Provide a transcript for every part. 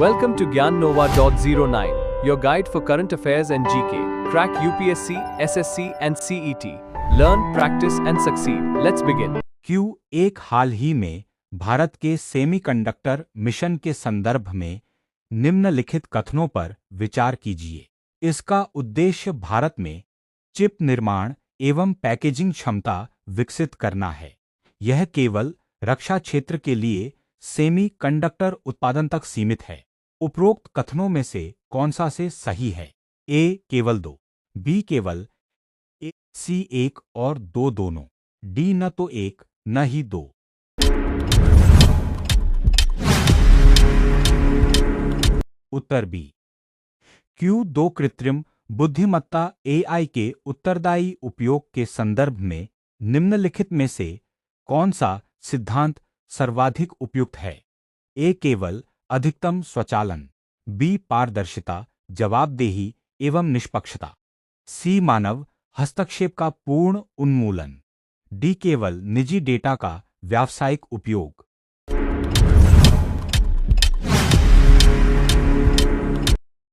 Welcome to GyanNova.09, your guide for current affairs and GK. Crack UPSC, SSC and CET. Learn, practice and succeed. Let's begin. Q1 हाल ही में भारत के semiconductor mission के संदर्भ में निम्नलिखित कथनों पर विचार कीजिए। इसका उद्देश्य भारत में चिप निर्माण एवं पैकेजिंग क्षमता विकसित करना है। यह केवल रक्षा क्षेत्र के लिए सेमीकंडक्टर उत्पादन तक सीमित है। उपरोक्त कथनों में से कौन सा से सही है? ए केवल 2, बी केवल ए, सी 1 और 2 दोनों, डी न तो 1 न ही 2। उत्तर बी। Q2 कृत्रिम बुद्धिमत्ता AI के उत्तरदायी उपयोग के संदर्भ में निम्नलिखित में से कौन सा सिद्धांत सर्वाधिक उपयुक्त है? ए केवल अधिकतम स्वचालन, बी पारदर्शिता, जवाबदेही एवं निष्पक्षता, सी मानव हस्तक्षेप का पूर्ण उन्मूलन, डी केवल निजी डेटा का व्यावसायिक उपयोग।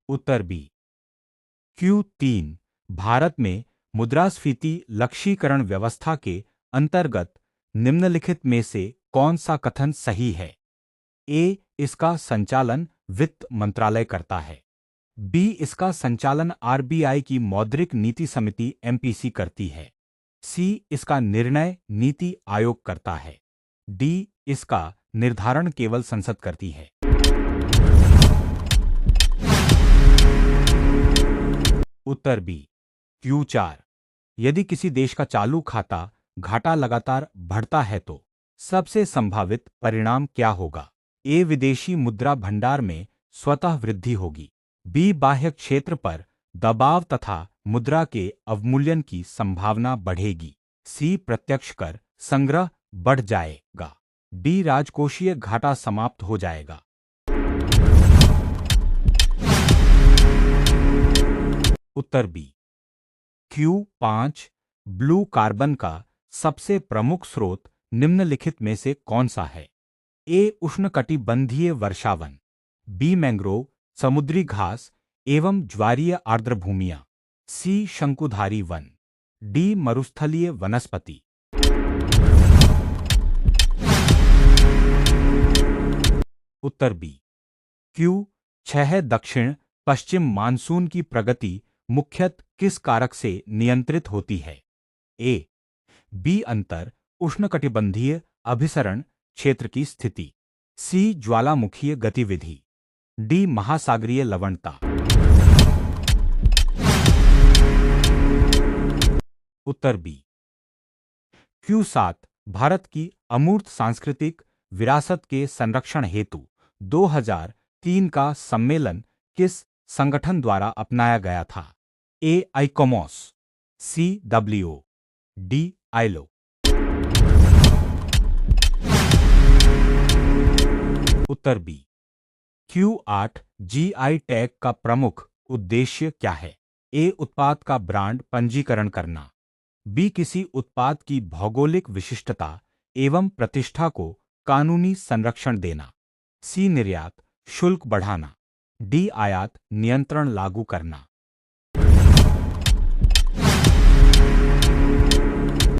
उत्तर बी। Q3 भारत में मुद्रास्फीति लक्ष्यीकरण व्यवस्था के अंतर्गत निम्नलिखित में से कौन सा कथन सही है? ए इसका संचालन वित्त मंत्रालय करता है, बी इसका संचालन RBI की मौद्रिक नीति समिति MPC करती है, सी इसका निर्णय नीति आयोग करता है, डी इसका निर्धारण केवल संसद करती है। उत्तर बी। Q4 यदि किसी देश का चालू खाता घाटा लगातार बढ़ता है तो सबसे संभावित परिणाम क्या होगा? ए विदेशी मुद्रा भंडार में स्वतः वृद्धि होगी, बी बाह्य क्षेत्र पर दबाव तथा मुद्रा के अवमूल्यन की संभावना बढ़ेगी, सी प्रत्यक्ष कर संग्रह बढ़ जाएगा, डी राजकोषीय घाटा समाप्त हो जाएगा। उत्तर बी। Q5 ब्लू कार्बन का सबसे प्रमुख स्रोत निम्नलिखित में से कौन सा है? ए उष्णकटिबंधीय वर्षावन, बी मैंग्रोव, समुद्री घास एवं ज्वारीय आर्द्र भूमियां, सी शंकुधारी वन, डी मरुस्थलीय वनस्पति। उत्तर बी। Q6 दक्षिण पश्चिम मानसून की प्रगति मुख्यतः किस कारक से नियंत्रित होती है? ए बी अंतर उष्णकटिबंधीय अभिसरण क्षेत्र की स्थिति, सी ज्वालामुखीय गतिविधि, डी महासागरीय लवणता। उत्तर बी। Q7 भारत की अमूर्त सांस्कृतिक विरासत के संरक्षण हेतु 2003 का सम्मेलन किस संगठन द्वारा अपनाया गया था? ए आइकोमोस, सी WO, डी आइलो। उत्तर बी। Q8 GI टैग का प्रमुख उद्देश्य क्या है? ए उत्पाद का ब्रांड पंजीकरण करना, बी किसी उत्पाद की भौगोलिक विशिष्टता एवं प्रतिष्ठा को कानूनी संरक्षण देना, सी निर्यात शुल्क बढ़ाना, डी आयात नियंत्रण लागू करना।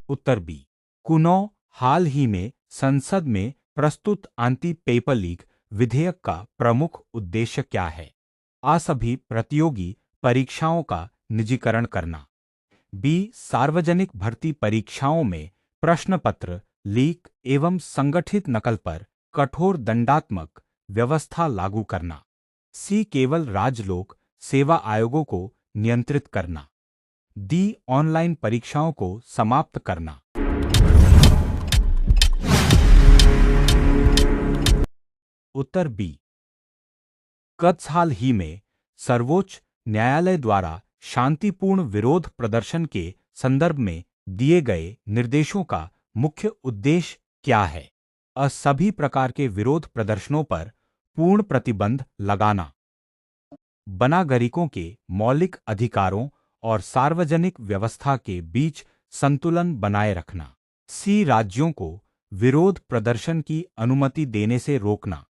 उत्तर बी। Q9 हाल ही में संसद में प्रस्तुत एंटी पेपर लीक विधेयक का प्रमुख उद्देश्य क्या है? आ सभी प्रतियोगी परीक्षाओं का निजीकरण करना, बी सार्वजनिक भर्ती परीक्षाओं में प्रश्न पत्र लीक एवं संगठित नकल पर कठोर दंडात्मक व्यवस्था लागू करना, सी केवल राजलोक सेवा आयोगों को नियंत्रित करना, डी ऑनलाइन परीक्षाओं को समाप्त करना। उत्तर बी। गत हाल ही में सर्वोच्च न्यायालय द्वारा शांतिपूर्ण विरोध प्रदर्शन के संदर्भ में दिए गए निर्देशों का मुख्य उद्देश्य क्या है? सभी प्रकार के विरोध प्रदर्शनों पर पूर्ण प्रतिबंध लगाना, नागरिकों के मौलिक अधिकारों और सार्वजनिक व्यवस्था के बीच संतुलन बनाए रखना, सी राज्यों को विरोध प्रदर्शन की अनुमति देने से रोकना,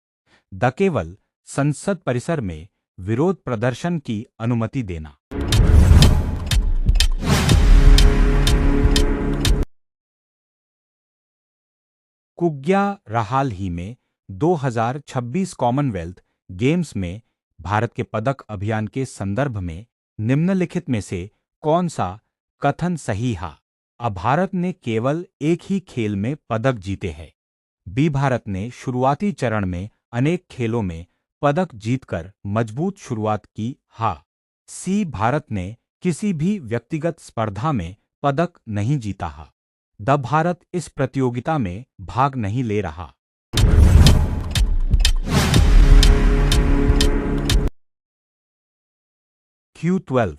द केवल संसद परिसर में विरोध प्रदर्शन की अनुमति देना। कुग्या हाल ही में 2026 कॉमनवेल्थ गेम्स में भारत के पदक अभियान के संदर्भ में निम्नलिखित में से कौन सा कथन सही है? अब भारत ने केवल एक ही खेल में पदक जीते हैं। बी, भारत ने शुरुआती चरण में अनेक खेलों में पदक जीतकर मजबूत शुरुआत की हा। सी, भारत ने किसी भी व्यक्तिगत स्पर्धा में पदक नहीं जीता हा। द, भारत इस प्रतियोगिता में भाग नहीं ले रहा। Q12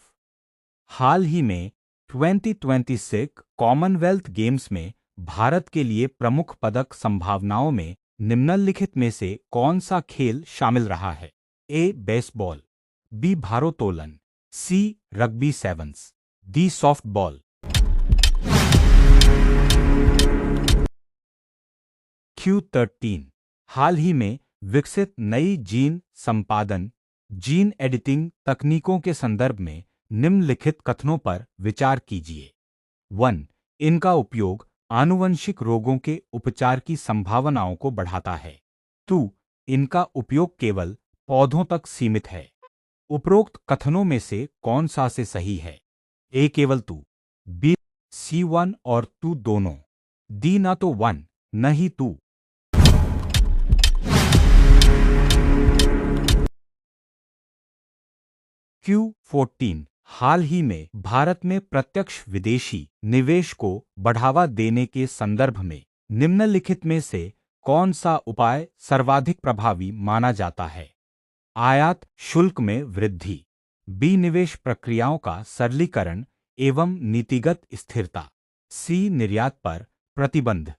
हाल ही में 2026 कॉमनवेल्थ गेम्स में भारत के लिए प्रमुख पदक संभावनाओं में निम्नलिखित में से कौन सा खेल शामिल रहा है? ए, बेसबॉल, बी, भारोत्तोलन, C, rugby sevens, D, softball. Q13 हाल ही में विकसित नई जीन संपादन जीन एडिटिंग तकनीकों के संदर्भ में निम्नलिखित कथनों पर विचार कीजिए। 1. इनका उपयोग आनुवंशिक रोगों के उपचार की संभावनाओं को बढ़ाता है। 2. इनका उपयोग केवल पौधों तक सीमित है। उपरोक्त कथनों में से कौन सा से सही है? ए, केवल तू, बी, सी, 1 और 2 दोनों, डी, ना तो 1 न ही 2। Q14 हाल ही में भारत में प्रत्यक्ष विदेशी निवेश को बढ़ावा देने के संदर्भ में निम्नलिखित में से कौन सा उपाय सर्वाधिक प्रभावी माना जाता है? आयात शुल्क में वृद्धि, बी, निवेश प्रक्रियाओं का सरलीकरण एवं नीतिगत स्थिरता, सी, निर्यात पर प्रतिबंध,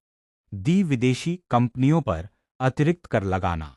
डी, विदेशी कंपनियों पर अतिरिक्त कर लगाना।